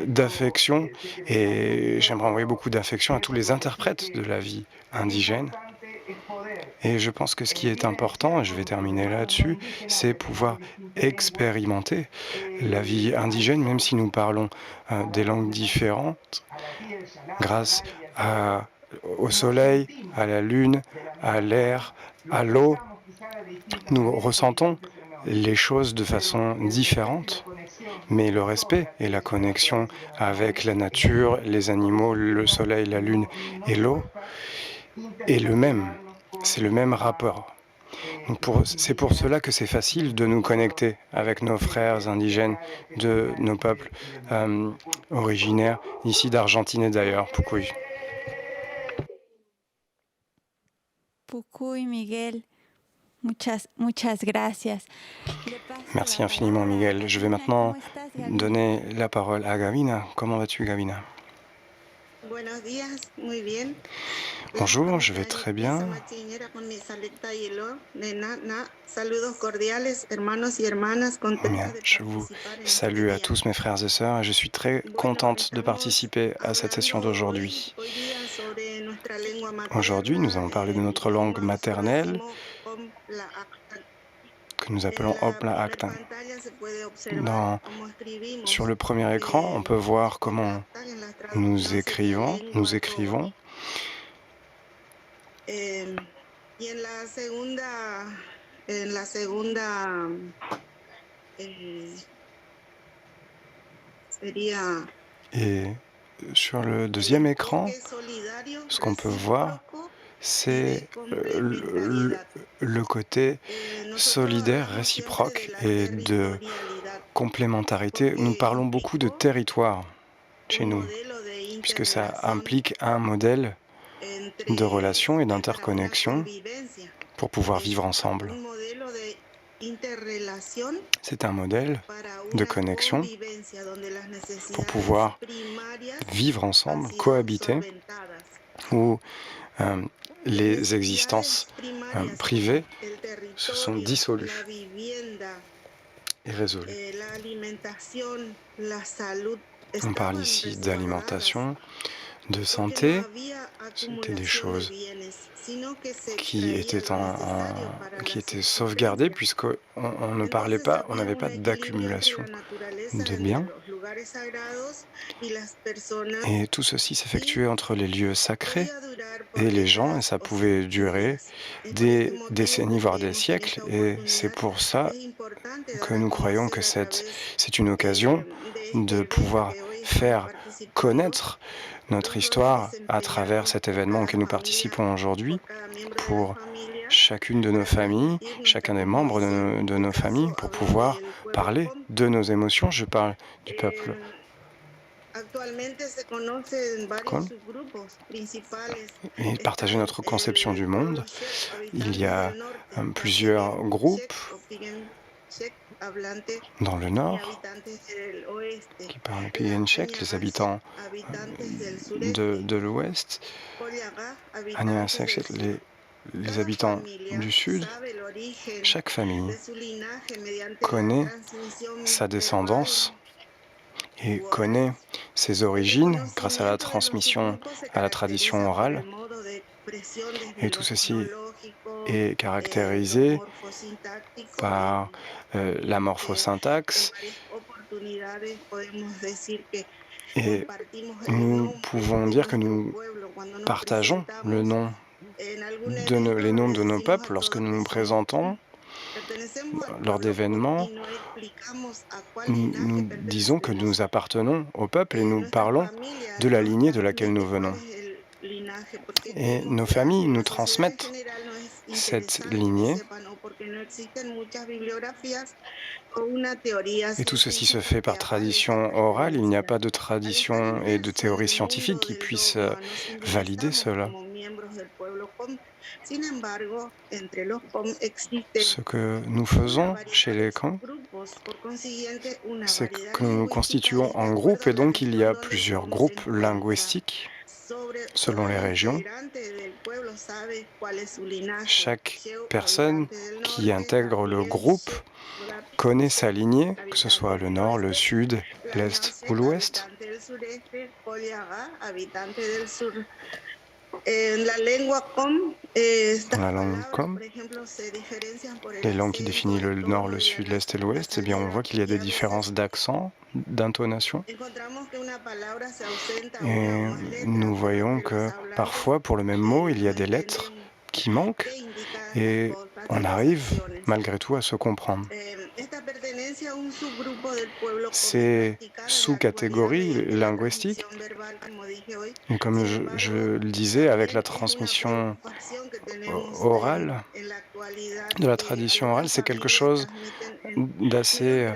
[SPEAKER 6] d'affection, et j'aimerais envoyer beaucoup d'affection à tous les interprètes de la vie indigène. Et je pense que ce qui est important, et je vais terminer là-dessus, c'est pouvoir expérimenter la vie indigène, même si nous parlons des langues différentes, grâce au soleil, à la lune, à l'air, à l'eau. Nous ressentons les choses de façon différente, mais le respect et la connexion avec la nature, les animaux, le soleil, la lune et l'eau est le même. C'est le même rapport. C'est pour cela que c'est facile de nous connecter avec nos frères indigènes de nos peuples originaires, ici d'Argentine et d'ailleurs. Pucuy.
[SPEAKER 2] Pucuy, Miguel. Muchas gracias.
[SPEAKER 6] Merci infiniment, Miguel. Je vais maintenant donner la parole à Gavina. Comment vas-tu, Gavina?
[SPEAKER 8] Buenos días, muy bien.
[SPEAKER 6] Bonjour, je vais très bien.
[SPEAKER 8] Saludos cordiales, hermanos y hermanas,
[SPEAKER 6] Bien,
[SPEAKER 8] contenta de
[SPEAKER 6] je vous
[SPEAKER 8] participar en
[SPEAKER 6] salue à
[SPEAKER 8] este día.
[SPEAKER 6] tous mes frères et sœurs et je suis très contente de participer à cette session d'aujourd'hui.
[SPEAKER 8] Hoy día sobre nuestra lengua
[SPEAKER 6] Aujourd'hui, nous
[SPEAKER 8] materna,
[SPEAKER 6] allons parler de notre langue maternelle que nous appelons Hopla
[SPEAKER 8] En
[SPEAKER 6] Aktan.
[SPEAKER 8] pantalla se puede observar cómo
[SPEAKER 6] Sur le
[SPEAKER 8] escribimos
[SPEAKER 6] premier écran, on peut voir
[SPEAKER 8] el
[SPEAKER 6] comment
[SPEAKER 8] Actan en las
[SPEAKER 6] nous
[SPEAKER 8] traducciones de
[SPEAKER 6] écrivons.
[SPEAKER 8] lengua Toba. Y en la segunda sería
[SPEAKER 6] Et sur le deuxième écran, ce qu'on peut voir, c'est le côté solidaire, réciproque et de complémentarité. Nous parlons beaucoup de territoire chez nous, puisque ça implique un modèle de relation et d'interconnexion pour pouvoir vivre ensemble. C'est un modèle de connexion pour pouvoir vivre ensemble, cohabiter, où les existences privées se sont dissolues et résolues. On parle ici d'alimentation, de santé, c'était des choses qui étaient sauvegardées puisqu'on ne parlait pas, on n'avait pas d'accumulation de biens. Et tout ceci s'effectuait entre les lieux sacrés et les gens, et ça pouvait durer des décennies, voire des siècles. Et c'est pour ça que nous croyons que c'est une occasion de pouvoir faire connaître notre histoire à travers cet événement auquel nous participons aujourd'hui pour chacune de nos familles, chacun des membres de nos familles, pour pouvoir parler de nos émotions. Je parle du peuple et partager notre conception du monde. Il y a plusieurs groupes dans le nord qui parlent pien tchèque, les habitants de l'ouest, les habitants du sud. Chaque famille connaît sa descendance et connaît ses origines grâce à la transmission, à la tradition orale. Et tout ceci est caractérisé par la morphosyntaxe. Et nous pouvons dire que nous partageons les noms de nos peuples lorsque nous nous présentons lors d'événements. Nous disons que nous appartenons au peuple et nous parlons de la lignée de laquelle nous venons. Et nos familles nous transmettent cette lignée. Et tout ceci se fait par tradition orale. Il n'y a pas de tradition et de théorie scientifique qui puissent valider cela. Ce que nous faisons chez les Kom, c'est que nous nous constituons en groupe et donc il y a plusieurs groupes linguistiques selon les régions. Chaque personne qui intègre le groupe connaît sa lignée, que ce soit le nord, le sud, l'est ou l'ouest. Dans la langue Kom, les langues qui définissent le nord, le sud, l'est et l'ouest, eh bien on voit qu'il y a des différences d'accent, d'intonation. Et nous voyons que parfois, pour le même mot, il y a des lettres qui manquent et on arrive malgré tout à se comprendre. Ces sous-catégories linguistiques, et comme je le disais, avec la transmission orale, de la tradition orale, c'est quelque chose d'assez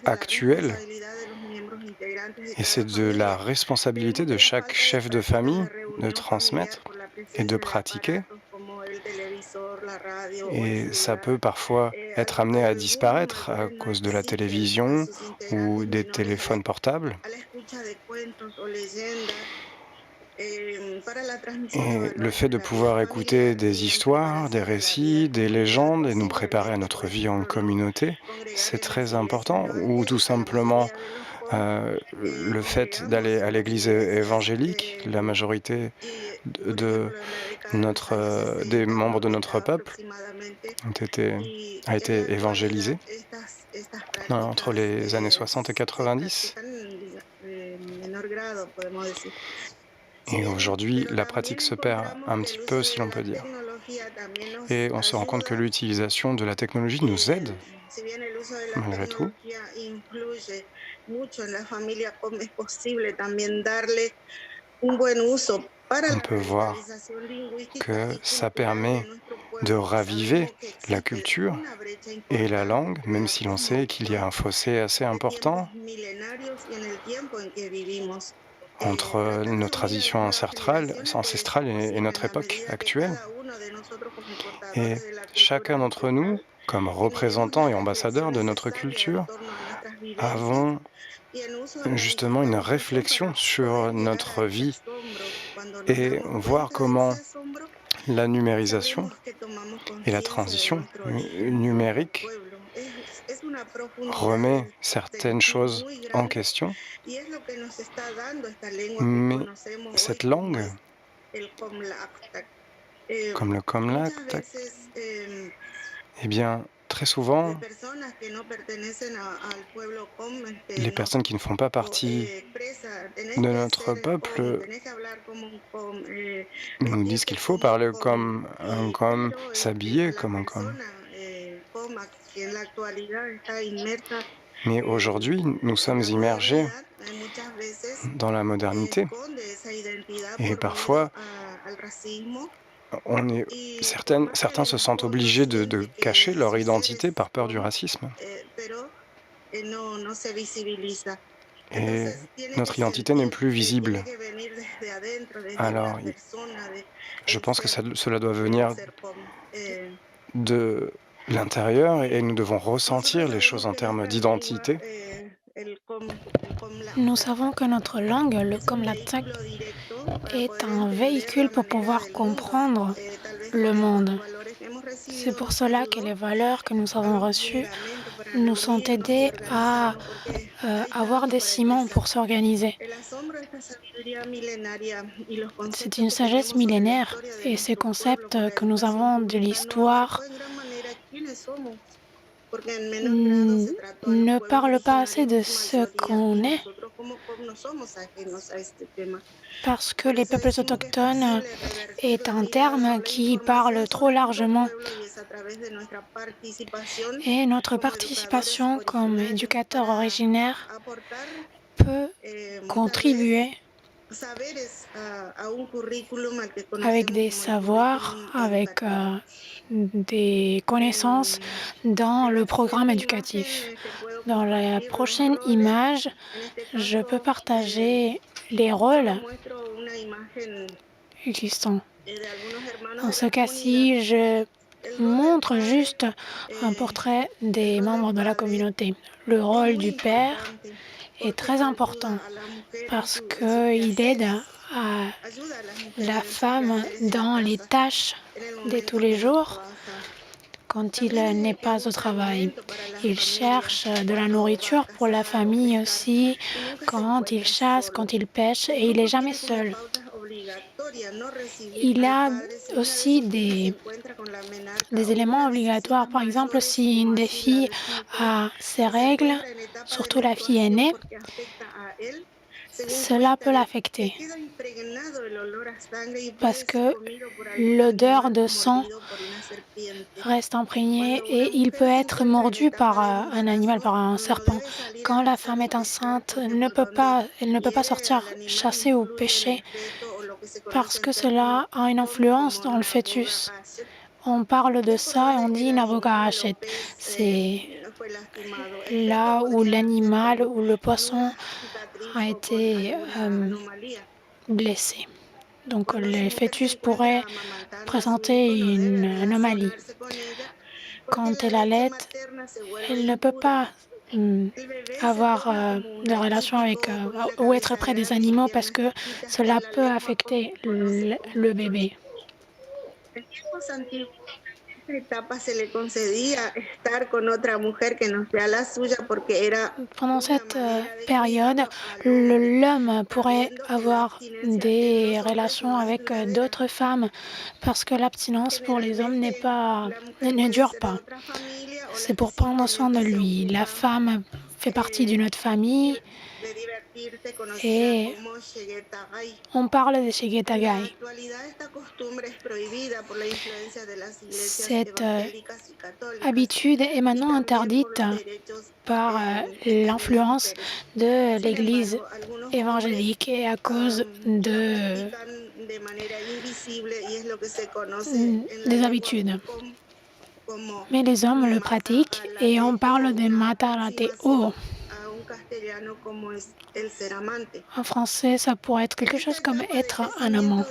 [SPEAKER 6] actuel. Et c'est de la responsabilité de chaque chef de famille de transmettre et de pratiquer. Et ça peut parfois être amené à disparaître à cause de la télévision ou des téléphones portables. Et le fait de pouvoir écouter des histoires, des récits, des légendes et nous préparer à notre vie en communauté, c'est très important. Ou tout simplement le fait d'aller à l'église évangélique, la majorité des membres de notre peuple a été évangélisée entre les années 60 et 90. Et aujourd'hui, la pratique se perd un petit peu, si l'on peut dire. Et on se rend compte que l'utilisation de la technologie nous aide, malgré tout. On peut voir que ça permet de raviver la culture et la langue, même si l'on sait qu'il y a un fossé assez important entre nos traditions ancestrales et notre époque actuelle. Et chacun d'entre nous, comme représentants et ambassadeurs de notre culture, avons justement une réflexion sur notre vie et voir comment la numérisation et la transition numérique remet certaines choses en question. Mais cette langue, comme le Comlactac, eh bien, très souvent, les personnes qui ne font pas partie de notre peuple nous disent qu'il faut parler comme un com, s'habiller comme un com. Mais aujourd'hui, nous sommes immergés dans la modernité et parfois, certains se sentent obligés de cacher leur identité par peur du racisme. Et notre identité n'est plus visible. Alors, je pense que cela doit venir de l'intérieur et nous devons ressentir les choses en termes d'identité.
[SPEAKER 3] Nous savons que notre langue, le Comlactac, est un véhicule pour pouvoir comprendre le monde. C'est pour cela que les valeurs que nous avons reçues nous ont aidés à avoir des ciments pour s'organiser. C'est une sagesse millénaire et ces concepts que nous avons de l'histoire ne parlent pas assez de ce qu'on est, parce que les peuples autochtones est un terme qui parle trop largement. Et notre participation comme éducateur originaire peut contribuer avec des savoirs, avec des connaissances dans le programme éducatif. Dans la prochaine image, je peux partager les rôles existants. Dans ce cas-ci, je montre juste un portrait des membres de la communauté. Le rôle du père est très important parce qu'il aide à la femme dans les tâches de tous les jours quand il n'est pas au travail. Il cherche de la nourriture pour la famille aussi, quand il chasse, quand il pêche, et il n'est jamais seul. Il a aussi des éléments obligatoires. Par exemple, si une des filles a ses règles, surtout la fille aînée, cela peut l'affecter parce que l'odeur de sang reste imprégnée et il peut être mordu par un animal, par un serpent. Quand la femme est enceinte, elle ne peut pas sortir chasser ou pêcher parce que cela a une influence dans le fœtus. On parle de ça et on dit Naboga Hachet. C'est là où l'animal ou le poisson a été blessé. Donc le fœtus pourrait présenter une anomalie. Quand elle allaite, elle ne peut pas avoir des relations avec ou être près des animaux parce que cela peut affecter le bébé.
[SPEAKER 8] En tiempos antiguos, en esta etapa se le concedía estar con otra mujer que no sea la suya porque era
[SPEAKER 3] Pendant cette période, l'homme pourrait avoir des relations avec d'autres femmes parce que l'abstinence pour les hommes ne dure pas. C'est pour prendre soin de lui. La femme fait partie d'une autre famille et on parle de Shigetagai. Cette habitude est maintenant interdite par l'influence de l'Église évangélique et à cause des habitudes. Mais les hommes le pratiquent et on parle de matarateo. En français, ça pourrait être quelque chose comme être un amant.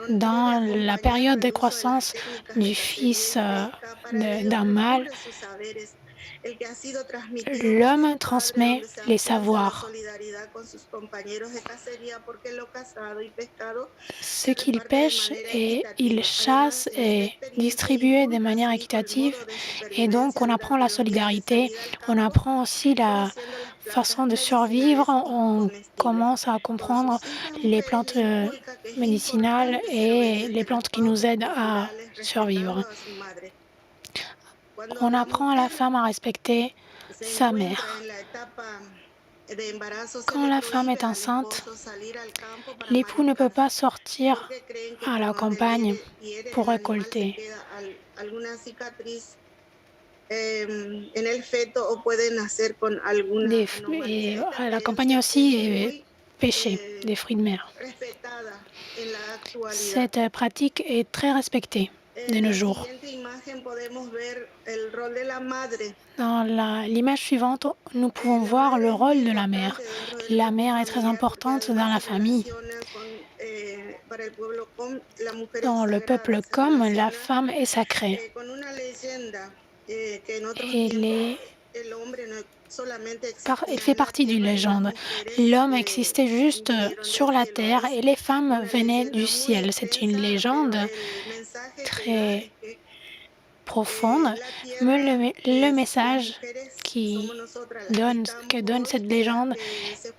[SPEAKER 3] Dans la période de croissance du fils d'un mâle, l'homme transmet les savoirs. Ce qu'il pêche et il chasse est distribué de manière équitative et donc on apprend la solidarité, on apprend aussi la façon de survivre, on commence à comprendre les plantes médicinales et les plantes qui nous aident à survivre. On apprend à la femme à respecter sa mère. Quand la femme est enceinte, l'époux ne peut pas sortir à la campagne pour récolter. Et à la campagne aussi, et pêcher des fruits de mer. Cette pratique est très respectée de nos jours. Dans l'image suivante, nous pouvons voir le rôle de la mère. La mère est très importante dans la famille. Dans le peuple Com, la femme est sacrée. Elle fait partie d'une légende. L'homme existait juste sur la terre et les femmes venaient du ciel. C'est une légende très profonde, mais le message que donne cette légende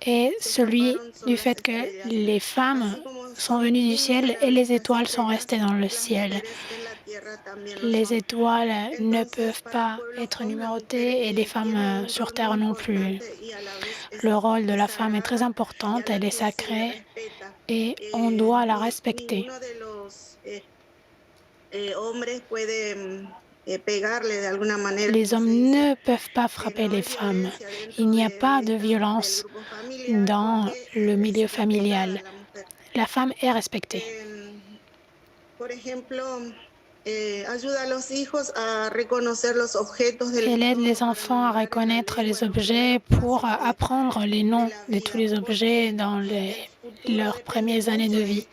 [SPEAKER 3] est celui du fait que les femmes sont venues du ciel et les étoiles sont restées dans le ciel. Les étoiles ne peuvent pas être numérotées et les femmes sur Terre non plus. Le rôle de la femme est très important, elle est sacrée et on doit la respecter. Les hommes ne peuvent pas frapper les femmes. Il n'y a pas de violence dans le milieu familial. La femme est respectée. Elle aide les enfants à reconnaître les objets pour apprendre les noms de tous les objets dans leurs premières années de vie.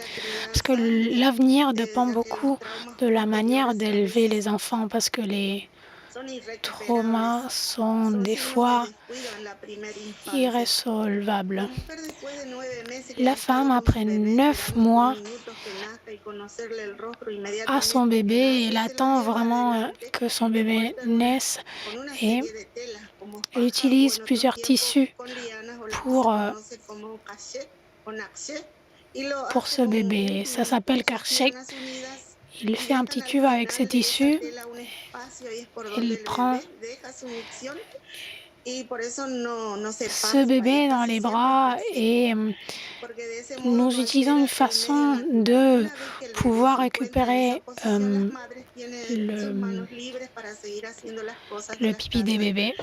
[SPEAKER 3] Parce que l'avenir dépend beaucoup de la manière d'élever les enfants, parce que les traumas sont des fois irrésolvables. La femme, après 9 mois, a son bébé, elle attend vraiment que son bébé naisse et elle utilise plusieurs tissus pour ce bébé. Ça s'appelle karchek. Il fait un petit tube avec ses tissus. Il prend ce bébé dans les bras et nous utilisons une façon de pouvoir récupérer le pipi des bébés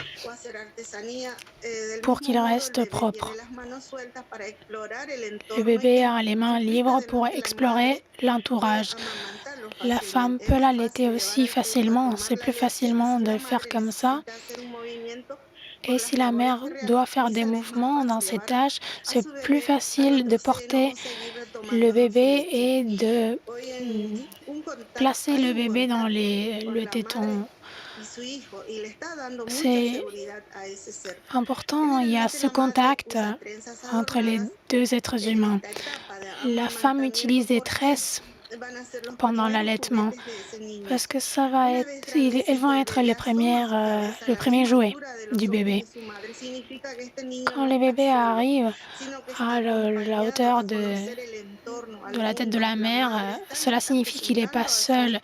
[SPEAKER 3] pour qu'il reste propre. Le bébé a les mains libres pour explorer l'entourage. La femme peut l'allaiter aussi facilement. C'est plus facilement de le faire comme ça. Et si la mère doit faire des mouvements dans cet âge, c'est plus facile de porter le bébé et de placer le bébé dans le téton C'est important, il y a ce contact entre les deux êtres humains. La femme utilise des tresses pendant l'allaitement parce que elles vont être le premier jouet du bébé. Quand les bébés arrivent à la hauteur de la tête de la mère, cela signifie qu'il n'est pas seul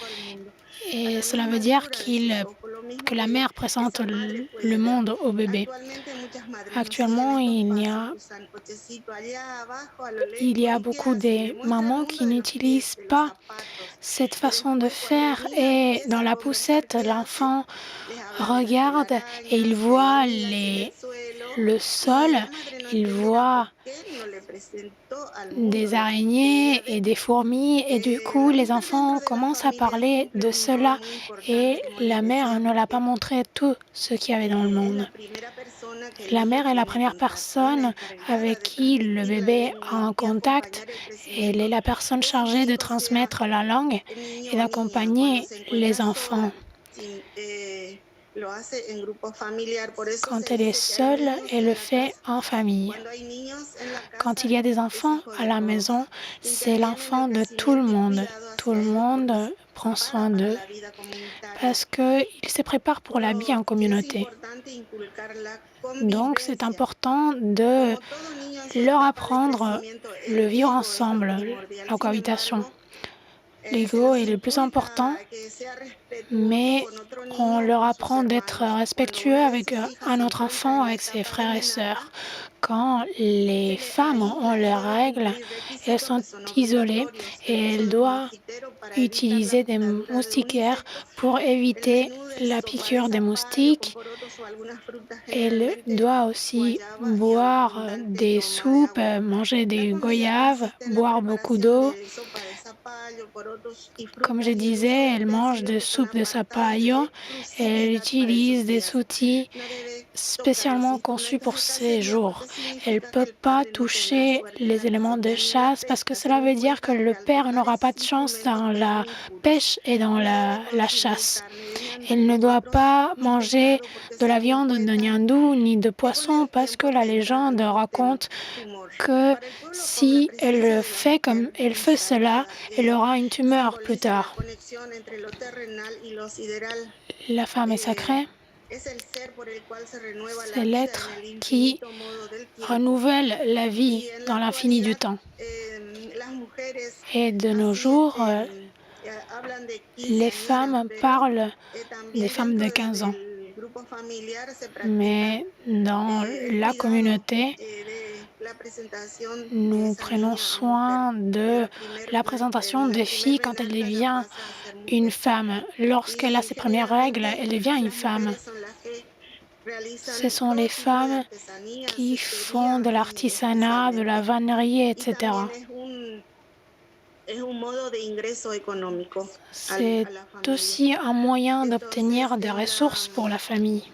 [SPEAKER 3] et cela veut dire que la mère présente le monde au bébé. Actuellement, il y a beaucoup de mamans qui n'utilisent pas cette façon de faire et dans la poussette, l'enfant regarde et il voit le sol, il voit des araignées et des fourmis et du coup les enfants commencent à parler de cela et la mère ne l'a pas montré tout ce qu'il y avait dans le monde. La mère est la première personne avec qui le bébé a un contact. Elle est la personne chargée de transmettre la langue et d'accompagner les enfants. Quand elle est seule, elle le fait en famille. Quand il y a des enfants à la maison, c'est l'enfant de tout le monde. Tout le monde prend soin d'eux parce qu'ils se préparent pour la vie en communauté. Donc, c'est important de leur apprendre le vivre ensemble, la cohabitation. L'ego est le plus important, mais on leur apprend d'être respectueux avec un autre enfant, avec ses frères et sœurs. Quand les femmes ont leurs règles, elles sont isolées et elles doivent utiliser des moustiquaires pour éviter la piqûre des moustiques. Elles doivent aussi boire des soupes, manger des goyaves, boire beaucoup d'eau. Comme je disais, elle mange des soupes de sapallo et elle utilise des outils spécialement conçus pour ces jours. Elle ne peut pas toucher les éléments de chasse parce que cela veut dire que le père n'aura pas de chance dans la pêche et dans la chasse. Elle ne doit pas manger de la viande de nyandou ni de poisson parce que la légende raconte que si elle fait cela, elle aura une tumeur plus tard. La femme est sacrée. C'est l'être qui renouvelle la vie dans l'infini du temps. Et de nos jours, les femmes parlent des femmes de 15 ans. Mais dans la communauté, nous prenons soin de la présentation des filles quand elle devient une femme. Lorsqu'elle a ses premières règles, elle devient une femme. Ce sont les femmes qui font de l'artisanat, de la vannerie, etc. C'est aussi un moyen d'obtenir des ressources pour la famille.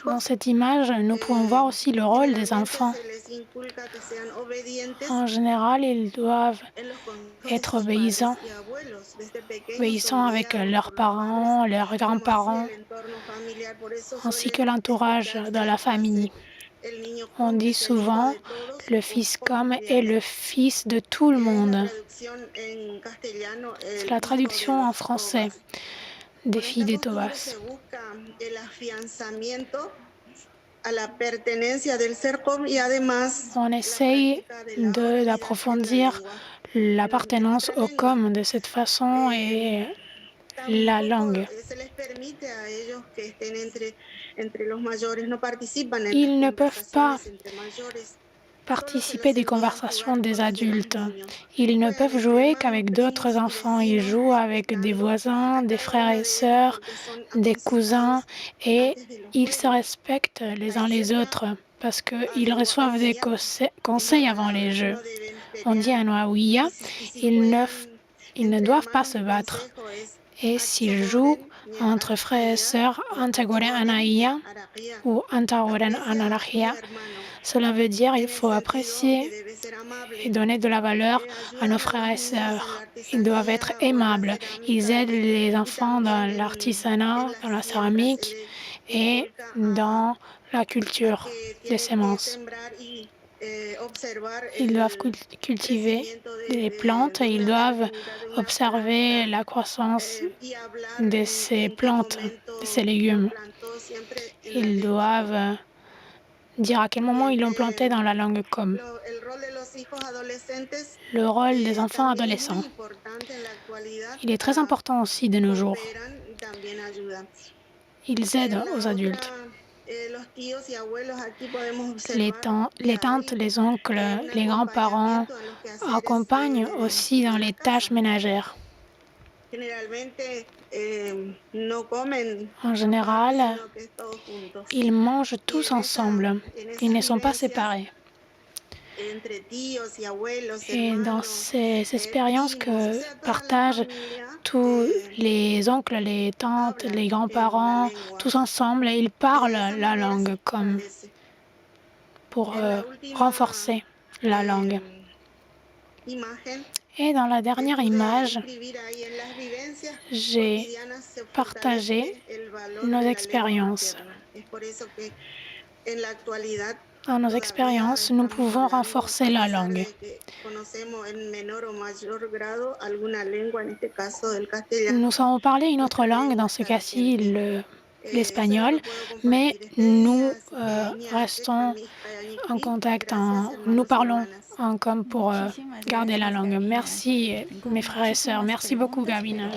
[SPEAKER 3] Dans cette image, nous pouvons voir aussi le rôle des enfants. En général, ils doivent être obéissants avec leurs parents, leurs grands-parents, ainsi que l'entourage de la famille. On dit souvent le fils comme est le fils de tout le monde. C'est la traduction en français des filles de Tobas. On essaye d'approfondir l'appartenance au com de cette façon et la langue. Ils ne peuvent pas participer des conversations des adultes. Ils ne peuvent jouer qu'avec d'autres enfants. Ils jouent avec des voisins, des frères et sœurs, des cousins et ils se respectent les uns les autres parce qu'ils reçoivent des conseils avant les jeux. On dit à Noaouia, ils ne doivent pas se battre. Et s'ils jouent entre frères et sœurs, Antagoren Anaïa ou Antagoren Anarachia, Cela veut dire qu'il faut apprécier et donner de la valeur à nos frères et sœurs. Ils doivent être aimables. Ils aident les enfants dans l'artisanat, dans la céramique et dans la culture des semences. Ils doivent cultiver des plantes et ils doivent observer la croissance de ces plantes, de ces légumes. Ils doivent dire à quel moment ils l'ont planté dans la langue com. Le rôle des enfants adolescents. Il est très important aussi de nos jours. Ils aident aux adultes. Les tantes, les oncles, les grands-parents accompagnent aussi dans les tâches ménagères. En général, ils mangent tous ensemble. Ils ne sont pas séparés. Et dans ces expériences que partagent tous les oncles, les tantes, les grands-parents, tous ensemble, ils parlent la langue comme pour renforcer la langue. Et dans la dernière image, j'ai partagé nos expériences. Dans nos expériences, nous pouvons renforcer la langue. Nous savons parler une autre langue, dans ce cas-ci l'espagnol, mais nous restons en contact, nous parlons en com pour garder la langue. Merci mes frères et sœurs, merci beaucoup Gabina.